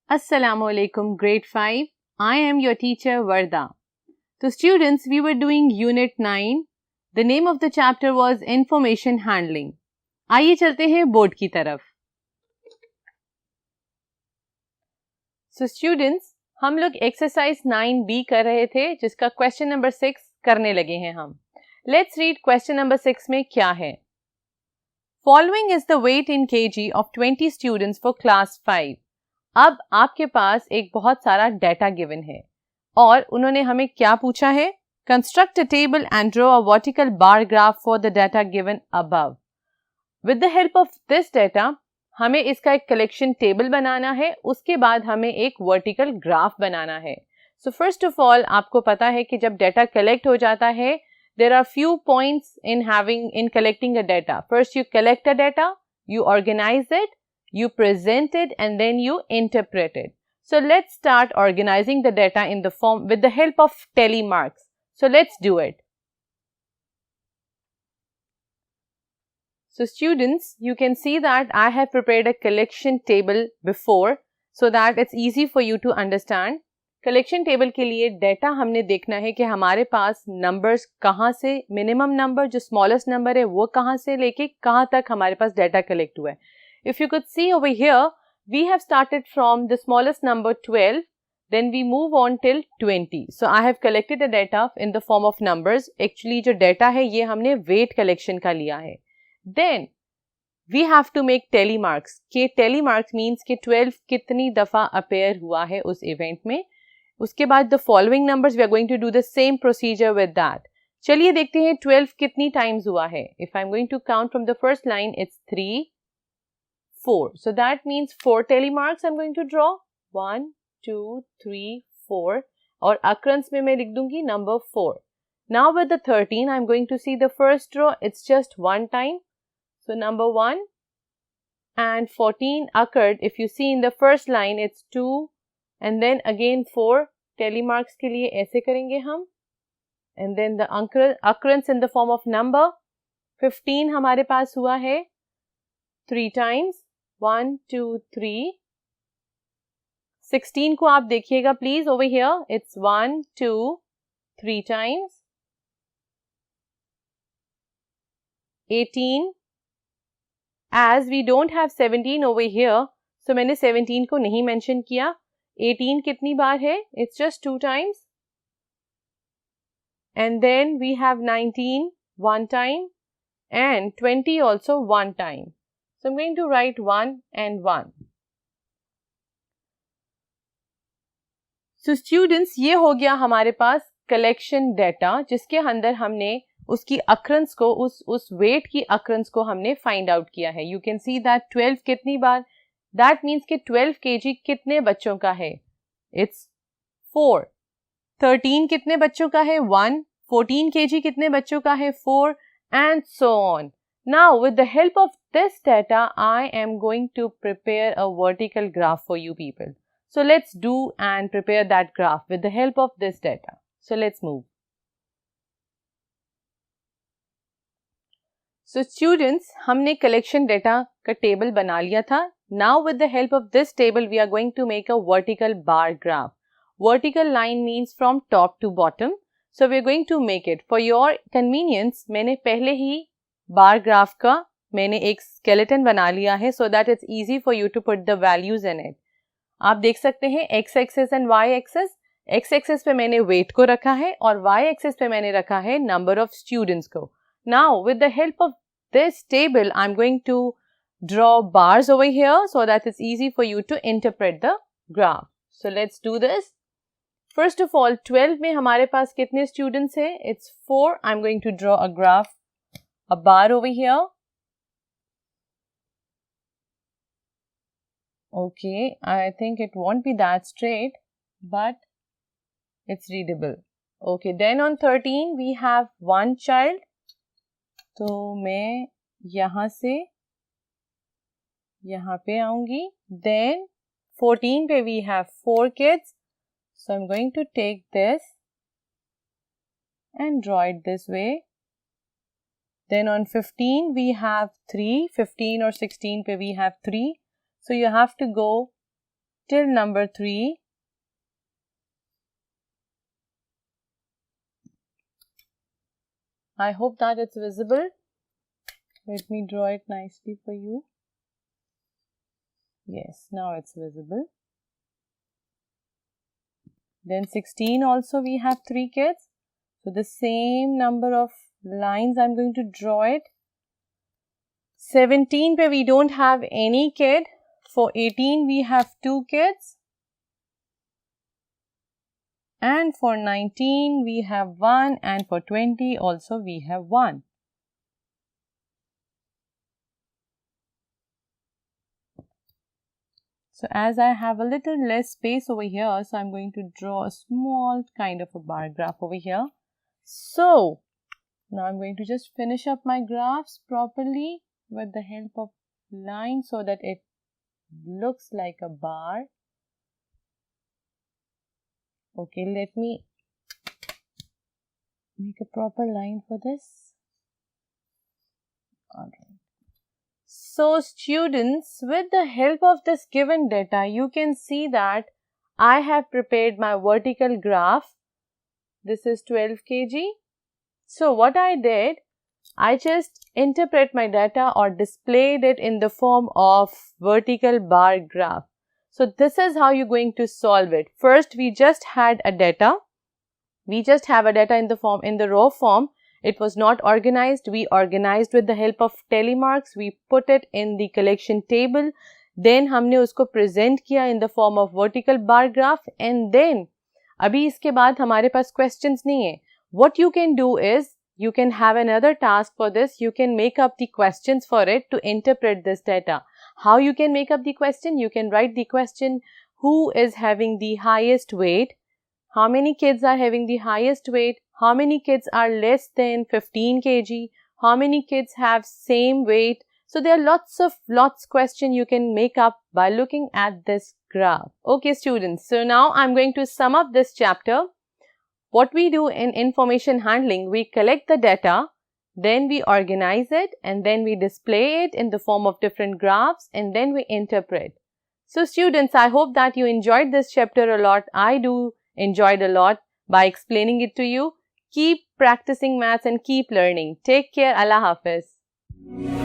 Assalamualaikum grade 5. I am your teacher Varda. So students, we were doing unit 9. The name of the chapter was information handling. आइए चलते हैं board की तरफ. So students, हम लोग exercise 9B कर रहे थे जिसका question number 6 करने लगे हैं हम. Let's read question number 6 में क्या है. Following is the weight in kg of 20 students for class 5. अब आपके पास एक बहुत सारा डेटा गिवन है और उन्होंने हमें क्या पूछा है. Construct a table and draw a vertical bar graph for the data given above. With the help of this data हमें इसका एक कलेक्शन टेबल बनाना है, उसके बाद हमें एक वर्टिकल ग्राफ बनाना है. सो फर्स्ट ऑफ ऑल आपको पता है कि जब डेटा कलेक्ट हो जाता है there are few points in collecting a data. First you collect a data, you organize it, you present it, and then you interpret it. So let's start organizing the data in the form with the help of telemarks. So let's do it. So students, you can see that I have prepared a collection table before so that it's easy for you to understand. Collection table के लिए data हमने देखना है कि हमारे पास numbers कहाँ से, minimum number जो smallest number है वो कहाँ से लेके कहाँ तक हमारे पास data collect हुआ है. If you could see over here, we have started from the smallest number 12, then we move on till 20. So I have collected the data in the form of numbers. Actually जो data है ये हमने weight collection का लिया है. Then we have to make telemarks. के telemarks means कि 12 कितनी दफा appear हुआ है उस event में. उसके बाद the following numbers we are going to do the same procedure with that. चलिए देखते हैं 12 कितनी times हुआ है. If I am going to count from the first line, it's 3, 4. So that means 4 telemarks I'm going to draw. 1, 2, 3, 4. और occurrence में मैं लिख दूंगी number 4. Now with the 13, I'm going to see the first row. It's just one time. So number 1 and 14 occurred. If you see in the first line, it's 2 and then again 4. Telemarks के लिए ऐसे करेंगे हम. And then the occurrence in the form of number 15 हमारे पास हुआ है 3 times. 1, 2, 3. 16 को आप देखिएगा please over here. It's 1, 2, 3 times. 18. As we don't have 17 over here, so मैंने 17 को नहीं mention किया. 18 कितनी बार है? It's just 2 times. And then we have 19 one time and 20 also one time. So I'm going to write 1 and 1. So students, ये हो गया हमारे पास collection data जिसके अंदर हमने उसकी occurrence को उस weight की occurrence को हमने find out किया है. You can see that 12 कितनी बार, that means कि 12 kg कितने बच्चों का है? It's 4. 13 कितने बच्चों का है? 1. 14 kg कितने बच्चों का है? 4 and so on. Now with the help of this data, I am going to prepare a vertical graph for you people. So let's do and prepare that graph with the help of this data. So let's move. So students, हमने collection data का table बना लिया था. Now with the help of this table, we are going to make a vertical bar graph. Vertical line means from top to bottom. So we are going to make it. For your convenience, मैंने पहले ही bar graph का मैंने एक skeleton बना लिया है so that it's easy for you to put the values in it. आप देख सकते हैं x axis and y axis. x axis पे मैंने weight को रखा है और y axis पे मैंने रखा है number of students को. Now with the help of this table, I'm going to draw bars over here so that it's easy for you to interpret the graph. So let's do this. First of all, 12 में हमारे पास कितने students हैं? It's 4. I'm going to draw a graph, a bar over here. Okay, I think it won't be that straight, but it's readable. Okay, then on 13 we have one child. तो मैं यहाँ से यहाँ पे आऊँगी. Then 14 पे we have 4 kids. So I'm going to take this and draw it this way. Then on 15 we have 3. 15 or 16 पे we have 3. So you have to go till number 3. I hope that it's visible. Let me draw it nicely for you. Yes, now it's visible. Then 16 also we have 3 kids. So the same number of lines I'm going to draw it. 17 where we don't have any kid. For 18 we have 2 kids. And for 19 we have 1, and for 20 also we have 1. So as I have a little less space over here, so I'm going to draw a small kind of a bar graph over here. So now I'm going to just finish up my graphs properly with the help of line so that it looks like a bar. Okay, let me make a proper line for this. Alright. So students, with the help of this given data, you can see that I have prepared my vertical graph. This is 12 kg. So what I did, I just interpret my data or displayed it in the form of vertical bar graph. So this is how you're going to solve it. First, we just had a data. We just have a data in the raw form. It was not organized. We organized with the help of telemarks. We put it in the collection table. Then हमने उसको present किया in the form of vertical bar graph. And then अभी इसके बाद हमारे पास questions नहीं है. What you can do is, you can have another task for this. You can make up the questions for it to interpret this data. How you can make up the question? You can write the question, who is having the highest weight? How many kids are having the highest weight? How many kids are less than 15 kg? How many kids have same weight? So there are lots question you can make up by looking at this graph. Okay students, so now I'm going to sum up this chapter. What we do in information handling, we collect the data, then we organize it, and then we display it in the form of different graphs, and then we interpret. So students, I hope that you enjoyed this chapter a lot. I do enjoyed a lot by explaining it to you. Keep practicing maths and keep learning. Take care. Allah Hafiz.